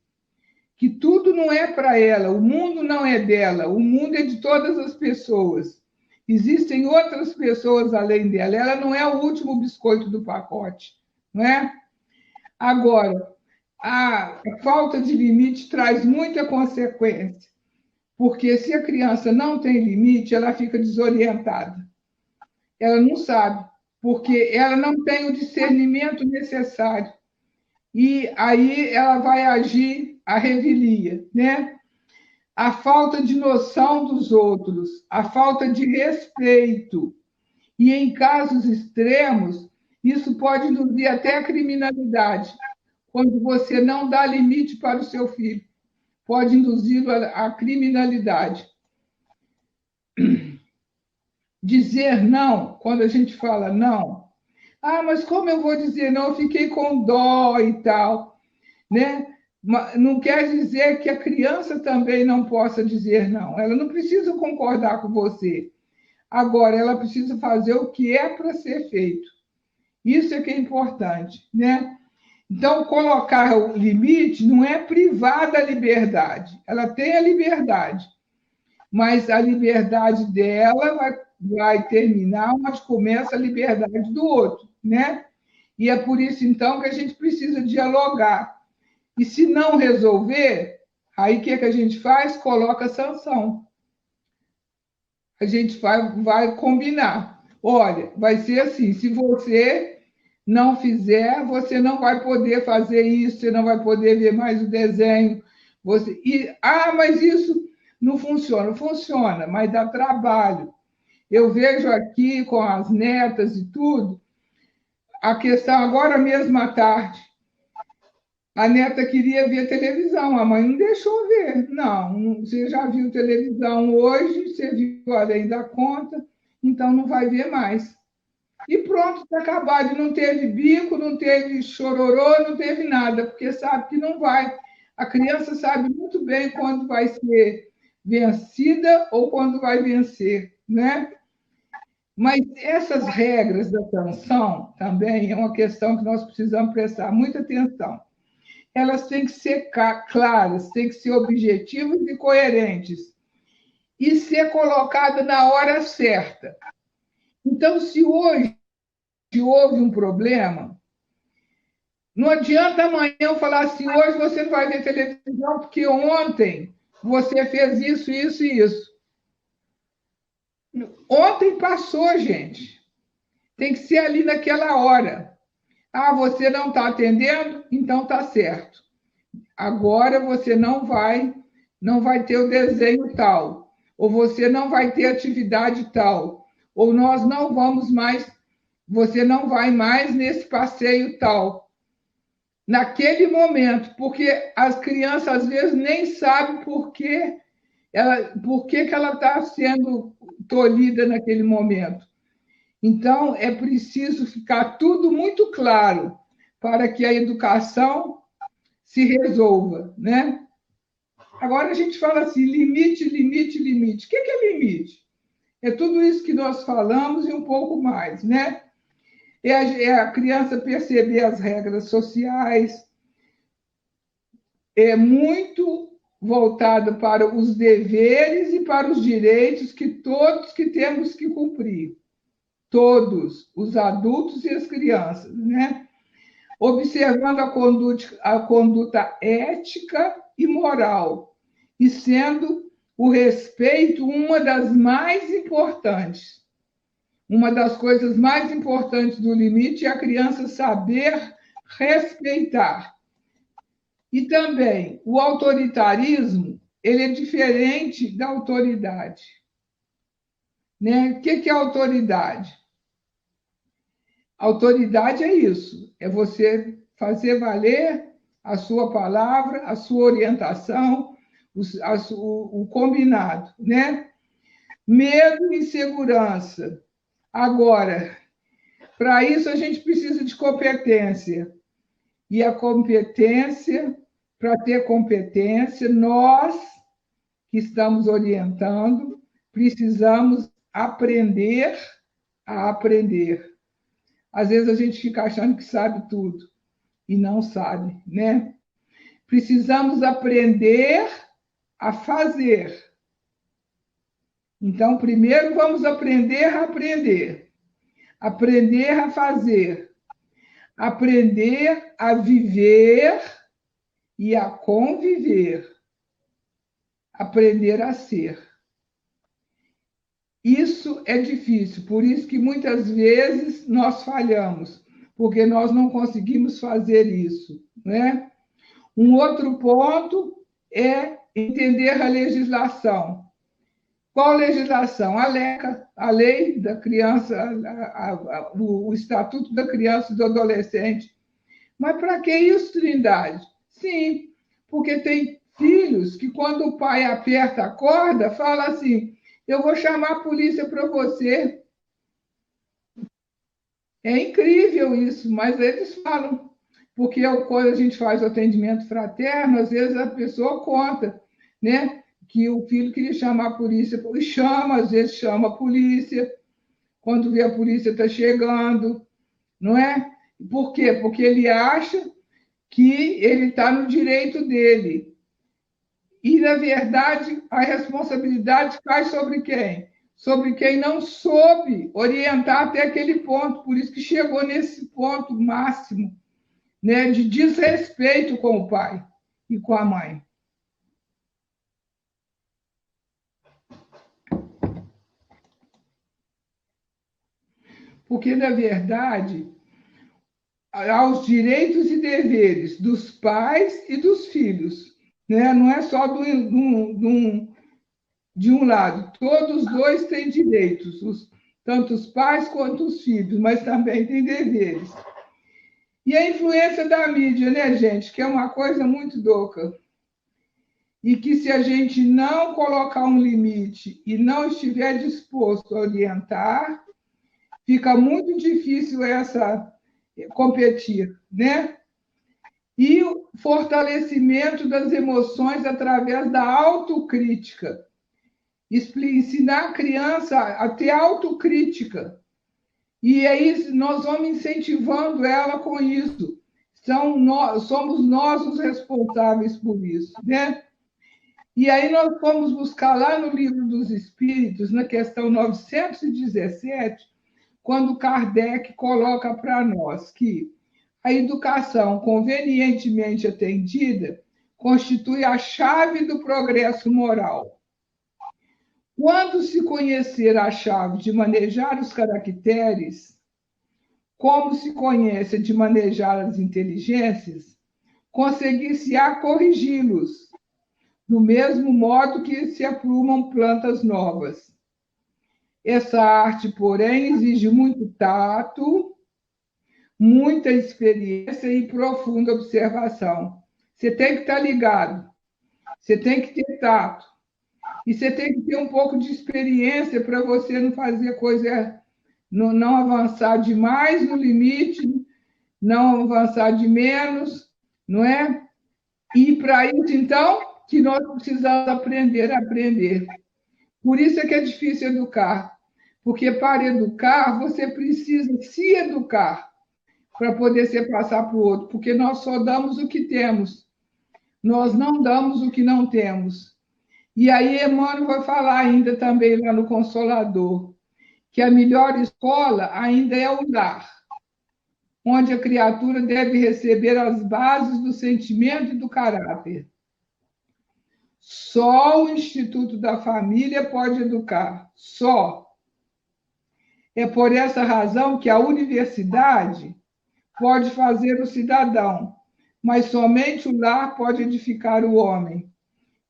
Que tudo não é para ela, o mundo não é dela, o mundo é de todas as pessoas. Existem outras pessoas além dela. Ela não é o último biscoito do pacote, não é? Agora, a falta de limite traz muita consequência, porque se a criança não tem limite, ela fica desorientada. Ela não sabe, porque ela não tem o discernimento necessário. E aí ela vai agir à revelia, né? a falta de noção dos outros, a falta de respeito. E, em casos extremos, isso pode induzir até a criminalidade, quando você não dá limite para o seu filho, pode induzi-lo à criminalidade. Dizer não, quando a gente fala não, ah, mas como eu vou dizer não? Eu fiquei com dó e tal, né? Não quer dizer que a criança também não possa dizer não. Ela não precisa concordar com você. Agora, ela precisa fazer o que é para ser feito. Isso é que é importante, né? Então, colocar o limite não é privar da liberdade. Ela tem a liberdade, mas a liberdade dela vai terminar onde começa a liberdade do outro, né? E é por isso, então, que a gente precisa dialogar. E se não resolver, aí o que, é que a gente faz? Coloca sanção. A gente vai combinar. Olha, vai ser assim: se você não fizer, você não vai poder fazer isso, você não vai poder ver mais o desenho. Mas isso não funciona. Funciona, mas dá trabalho. Eu vejo aqui com as netas e tudo, a questão agora mesmo à tarde. A neta queria ver televisão, a mãe não deixou ver. Não, você já viu televisão hoje, você viu além da conta, então não vai ver mais. E pronto, está acabado. Não teve bico, não teve chororô, não teve nada, porque sabe que não vai. A criança sabe muito bem quando vai ser vencida ou quando vai vencer, né? Mas essas regras da sanção também é uma questão que nós precisamos prestar muita atenção. Elas têm que ser claras, têm que ser objetivas e coerentes, e ser colocada na hora certa. Então, se hoje houve um problema, não adianta amanhã eu falar assim: hoje você não vai ver televisão porque ontem você fez isso, isso e isso. Ontem passou, gente. Tem que ser ali naquela hora. Ah, você não está atendendo? Então está certo. Agora você não vai ter o desenho tal, ou você não vai ter atividade tal, ou nós não vamos mais, você não vai mais nesse passeio tal. Naquele momento, porque as crianças às vezes nem sabem por que ela está sendo tolhida naquele momento. Então, é preciso ficar tudo muito claro para que a educação se resolva, né? Agora a gente fala assim: limite, limite, limite. O que é limite? É tudo isso que nós falamos e um pouco mais, né? É a criança perceber as regras sociais, é muito voltado para os deveres e para os direitos que todos que temos que cumprir, todos, os adultos e as crianças, né? Observando a conduta ética e moral, e sendo o respeito uma das mais importantes. Uma das coisas mais importantes do limite é a criança saber respeitar. E também o autoritarismo, ele é diferente da autoridade, né? O que é autoridade? Autoridade é isso, é você fazer valer a sua palavra, a sua orientação, o combinado, né? Medo e insegurança. Agora, para isso a gente precisa de competência. E a competência, para ter competência, nós que estamos orientando, precisamos aprender a aprender. Às vezes a gente fica achando que sabe tudo e não sabe, né? Precisamos aprender a fazer. Então, primeiro vamos aprender a aprender, aprender a fazer, aprender a viver e a conviver, aprender a ser. Isso é difícil, por isso que muitas vezes nós falhamos, porque nós não conseguimos fazer isso, né? Um outro ponto é entender a legislação. Qual legislação? A LECA, a Lei da Criança, o Estatuto da Criança e do Adolescente. Mas para que isso, Trindade? Sim, porque tem filhos que, quando o pai aperta a corda, fala assim: eu vou chamar a polícia para você. É incrível isso, mas eles falam. Porque quando a gente faz o atendimento fraterno, às vezes a pessoa conta, né? Que o filho queria chamar a polícia, e chama, às vezes chama a polícia, quando vê a polícia está chegando, não é? Por quê? Porque ele acha que ele está no direito dele. E, na verdade, a responsabilidade cai sobre quem? Sobre quem não soube orientar até aquele ponto. Por isso que chegou nesse ponto máximo, né, de desrespeito com o pai e com a mãe. Porque, na verdade, aos direitos e deveres dos pais e dos filhos, né? Não é só de um lado. Todos os dois têm direitos, tanto os pais quanto os filhos, mas também têm deveres. E a influência da mídia, né, gente? Que é uma coisa muito louca. E que, se a gente não colocar um limite e não estiver disposto a orientar, fica muito difícil essa competir, né? E o fortalecimento das emoções através da autocrítica. Ensinar a criança a ter autocrítica. E aí nós vamos incentivando ela com isso. Somos nós os responsáveis por isso, né? E aí nós fomos buscar lá no Livro dos Espíritos, na questão 917, quando Kardec coloca para nós que a educação convenientemente atendida constitui a chave do progresso moral. Quando se conhecer a chave de manejar os caracteres, como se conhece de manejar as inteligências, conseguir-se-á corrigi-los, do mesmo modo que se aprumam plantas novas. Essa arte, porém, exige muito tato, muita experiência e profunda observação. Você tem que estar ligado, você tem que ter tato, e você tem que ter um pouco de experiência para você não fazer coisa, não avançar demais no limite, não avançar de menos, não é? E para isso, então, que nós precisamos aprender a aprender. Por isso é que é difícil educar, porque para educar você precisa se educar para poder se passar para o outro, porque nós só damos o que temos, nós não damos o que não temos. E aí Emmanuel vai falar ainda também lá no Consolador, que a melhor escola ainda é o lar, onde a criatura deve receber as bases do sentimento e do caráter. Só o Instituto da Família pode educar, só. É por essa razão que a universidade pode fazer o cidadão, mas somente o lar pode edificar o homem.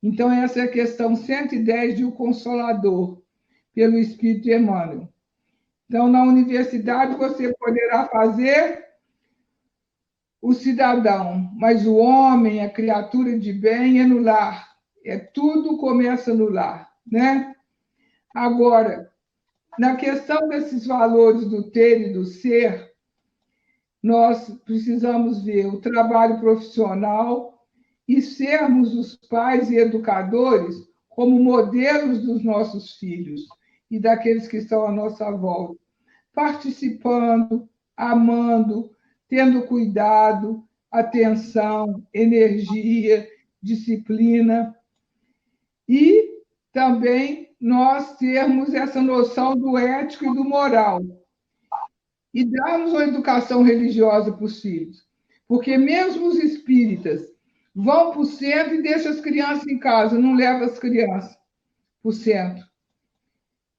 Então, essa é a questão 110 de O Consolador, pelo Espírito Emmanuel. Então, na universidade, você poderá fazer o cidadão, mas o homem, a criatura de bem, é no lar. Tudo começa no lar, né? Agora, na questão desses valores do ter e do ser, nós precisamos ver o trabalho profissional e sermos os pais e educadores como modelos dos nossos filhos e daqueles que estão à nossa volta, participando, amando, tendo cuidado, atenção, energia, disciplina, e também nós termos essa noção do ético e do moral, e darmos uma educação religiosa para os filhos. Porque mesmo os espíritas vão para o centro e deixam as crianças em casa, não levam as crianças para o centro.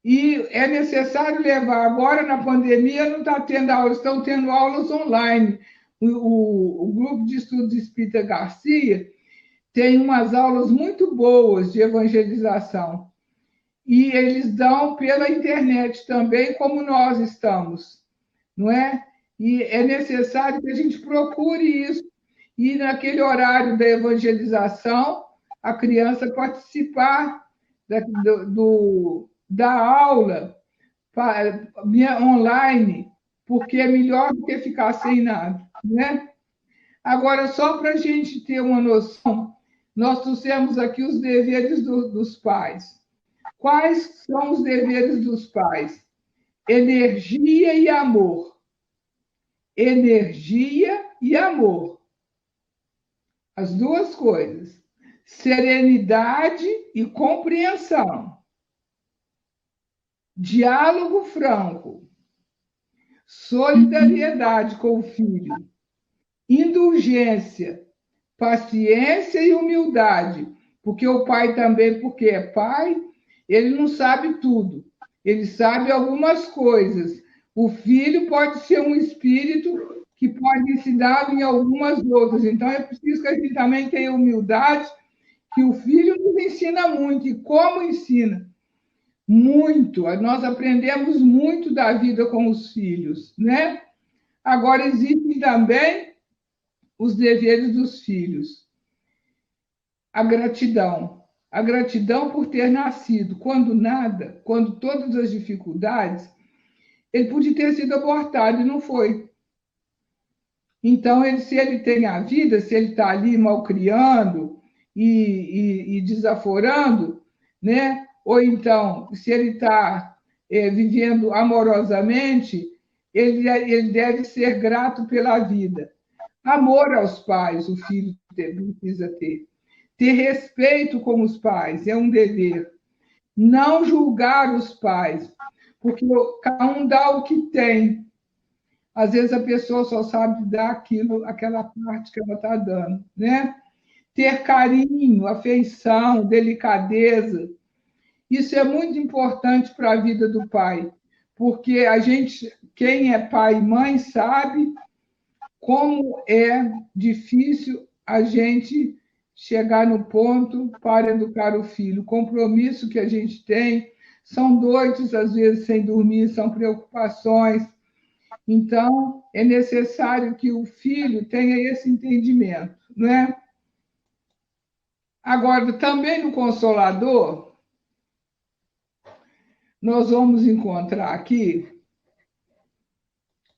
E é necessário levar. Agora, na pandemia, não está tendo aulas, estão tendo aulas online. O grupo de estudos Espírita Garcia tem umas aulas muito boas de evangelização. E eles dão pela internet também, como nós estamos, não é? E é necessário que a gente procure isso. E naquele horário da evangelização, a criança participar da aula online, porque é melhor do que ficar sem nada, né? Agora, só para a gente ter uma noção, nós trouxemos aqui os deveres dos pais. Quais são os deveres dos pais? Energia e amor. Energia e amor. As duas coisas. Serenidade e compreensão. Diálogo franco. Solidariedade com o filho. Indulgência, paciência e humildade. Porque o pai também, porque é pai, ele não sabe tudo. Ele sabe algumas coisas. O filho pode ser um espírito que pode ensinar em algumas outras. Então, é preciso que a gente também tenha humildade, que o filho nos ensina muito. E como ensina? Muito. Nós aprendemos muito da vida com os filhos, né? Agora, existem também os deveres dos filhos. A gratidão. A gratidão por ter nascido. Quando nada, quando todas as dificuldades, ele podia ter sido abortado e não foi. Então, se ele tem a vida, se ele está ali malcriando e desaforando, né? Ou então, se ele está vivendo amorosamente, ele deve ser grato pela vida. Amor aos pais, o filho precisa ter. Ter respeito com os pais é um dever. Não julgar os pais, porque cada um dá o que tem. Às vezes a pessoa só sabe dar aquela parte que ela está dando, né? Ter carinho, afeição, delicadeza. Isso é muito importante para a vida do pai, porque a gente, quem é pai e mãe, sabe como é difícil a gente chegar no ponto para educar o filho. O compromisso que a gente tem são noites, às vezes, sem dormir, são preocupações. Então, é necessário que o filho tenha esse entendimento, não é? Agora, também no Consolador, nós vamos encontrar aqui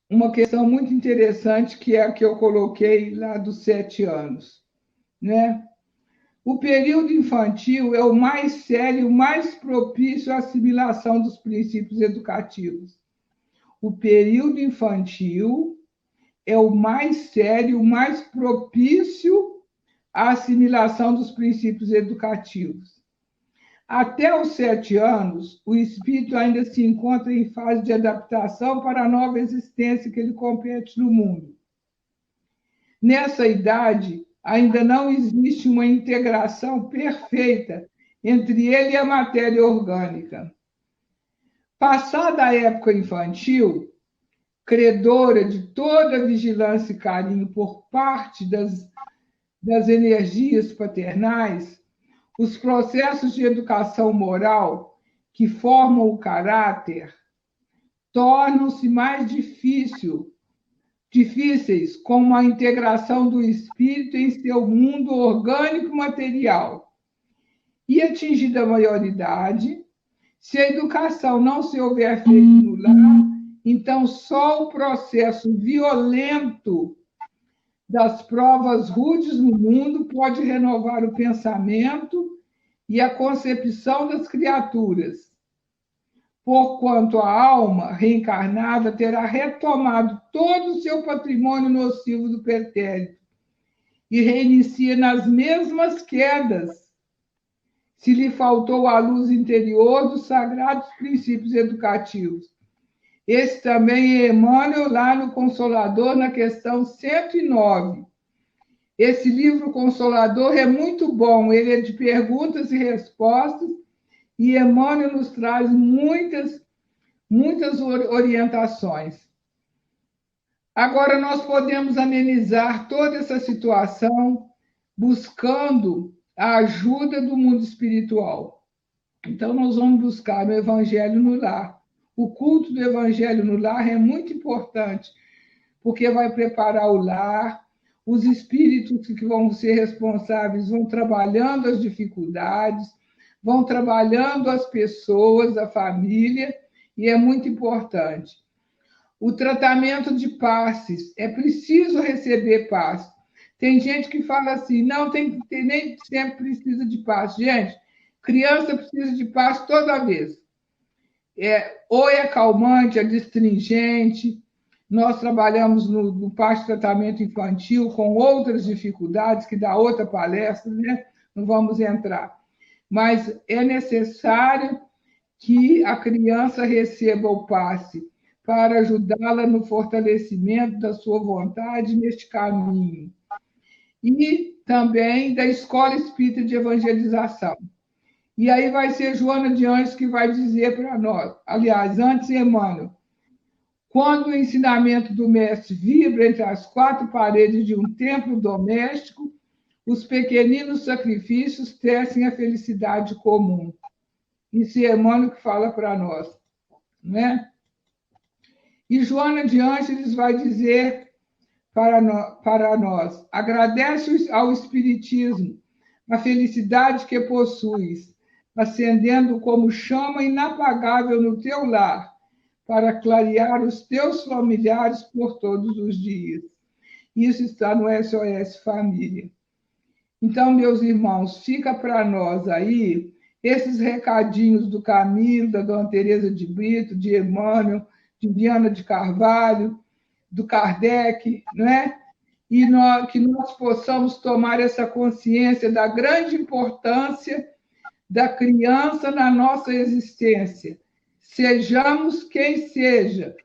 uma questão muito interessante, que é a que eu coloquei lá dos 7 anos, né? O período infantil é o mais sério, o mais propício à assimilação dos princípios educativos. O período infantil é o mais sério, o mais propício à assimilação dos princípios educativos. Até os 7 anos, o espírito ainda se encontra em fase de adaptação para a nova existência que ele compete no mundo. Nessa idade, ainda não existe uma integração perfeita entre ele e a matéria orgânica. Passada a época infantil, credora de toda vigilância e carinho por parte das energias paternais, os processos de educação moral que formam o caráter tornam-se mais difíceis com a integração do espírito em seu mundo orgânico material. E atingida a maioridade, se a educação não se houver feito no lar, então só o processo violento das provas rudes no mundo pode renovar o pensamento e a concepção das criaturas, porquanto a alma reencarnada terá retomado todo o seu patrimônio nocivo do pretérito e reinicia nas mesmas quedas, se lhe faltou a luz interior dos sagrados princípios educativos. Esse também é Emmanuel, lá no Consolador, na questão 109. Esse livro Consolador é muito bom, ele é de perguntas e respostas, e Emmanuel nos traz muitas orientações. Agora, nós podemos amenizar toda essa situação buscando a ajuda do mundo espiritual. Então, nós vamos buscar o Evangelho no lar. O culto do Evangelho no lar é muito importante, porque vai preparar o lar, os espíritos que vão ser responsáveis vão trabalhando as dificuldades, vão trabalhando as pessoas, a família, e é muito importante. O tratamento de passes, é preciso receber passe. Tem gente que fala assim, não, nem sempre precisa de passe. Gente, criança precisa de passe toda vez. Ou é calmante, é destringente. Nós trabalhamos no parte de tratamento infantil com outras dificuldades, que dá outra palestra, né? Não vamos entrar. Mas é necessário que a criança receba o passe para ajudá-la no fortalecimento da sua vontade neste caminho. E também da Escola Espírita de Evangelização. E aí vai ser Joana de Anjos que vai dizer para nós, aliás, antes, Emmanuel, quando o ensinamento do mestre vibra entre as quatro paredes de um templo doméstico, os pequeninos sacrifícios tecem a felicidade comum. Isso é Emmanuel que fala para nós, né? E Joana de Ângeles vai dizer para nós: agradece ao Espiritismo a felicidade que possuis, acendendo como chama inapagável no teu lar, para clarear os teus familiares por todos os dias. Isso está no SOS Família. Então, meus irmãos, fica para nós aí esses recadinhos do Camilo, da Dona Teresa de Brito, de Emmanuel, de Viana de Carvalho, do Kardec, não é? E que nós possamos tomar essa consciência da grande importância da criança na nossa existência. Sejamos quem seja,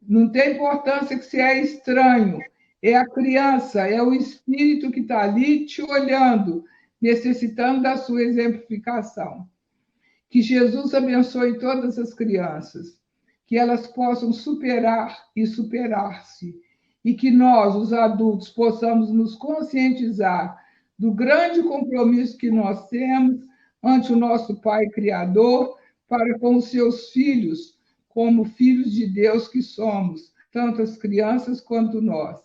não tem importância que você é estranho, é a criança, é o espírito que está ali te olhando, necessitando da sua exemplificação. Que Jesus abençoe todas as crianças, que elas possam superar e superar-se, e que nós, os adultos, possamos nos conscientizar do grande compromisso que nós temos ante o nosso Pai Criador para com os seus filhos, como filhos de Deus que somos, tanto as crianças quanto nós.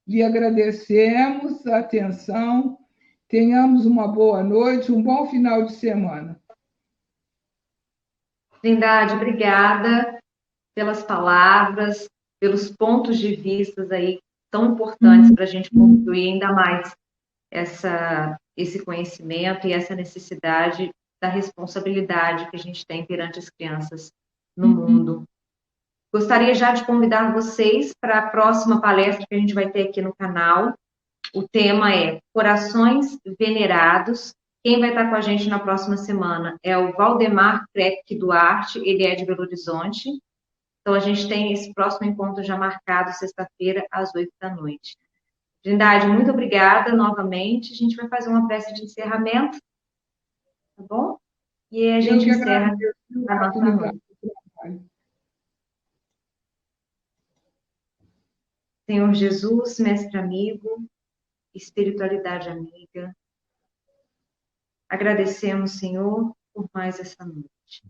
Lhe agradecemos a atenção, tenhamos uma boa noite, um bom final de semana. Trindade, obrigada pelas palavras, pelos pontos de vista aí tão importantes para a gente construir ainda mais esse conhecimento e essa necessidade da responsabilidade que a gente tem perante as crianças no mundo. Gostaria já de convidar vocês para a próxima palestra que a gente vai ter aqui no canal. O tema é Corações Venerados. Quem vai estar com a gente na próxima semana é o Valdemar Kreck Duarte, ele é de Belo Horizonte. Então, a gente tem esse próximo encontro já marcado, sexta-feira, às 8 da noite. Trindade, muito obrigada novamente. A gente vai fazer uma prece de encerramento, tá bom? E a gente encerra a nossa noite. Senhor Jesus, mestre amigo, espiritualidade amiga, agradecemos, Senhor, por mais essa noite,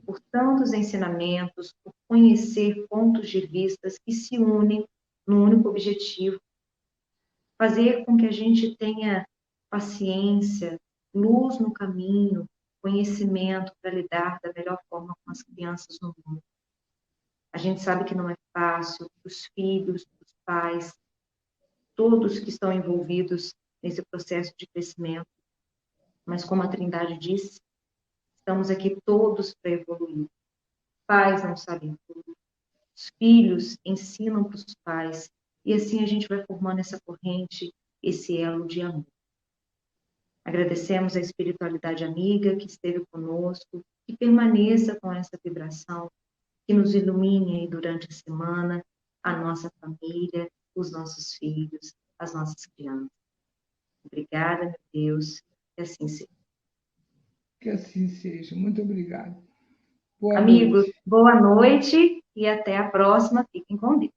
por tantos ensinamentos, por conhecer pontos de vista que se unem num único objetivo, fazer com que a gente tenha paciência, luz no caminho, conhecimento para lidar da melhor forma com as crianças no mundo. A gente sabe que não é fácil, os filhos, os pais, todos que estão envolvidos nesse processo de crescimento, mas como a Trindade disse, estamos aqui todos para evoluir. Pais não sabem tudo, os filhos ensinam para os pais, e assim a gente vai formando essa corrente, esse elo de amor. Agradecemos a espiritualidade amiga que esteve conosco, que permaneça com essa vibração, que nos ilumine aí durante a semana, a nossa família, os nossos filhos, as nossas crianças. Obrigada, meu Deus, que assim seja. Que assim seja. Muito obrigada. Amigos, boa noite e até a próxima. Fiquem com Deus.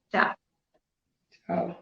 Tchau. Tchau.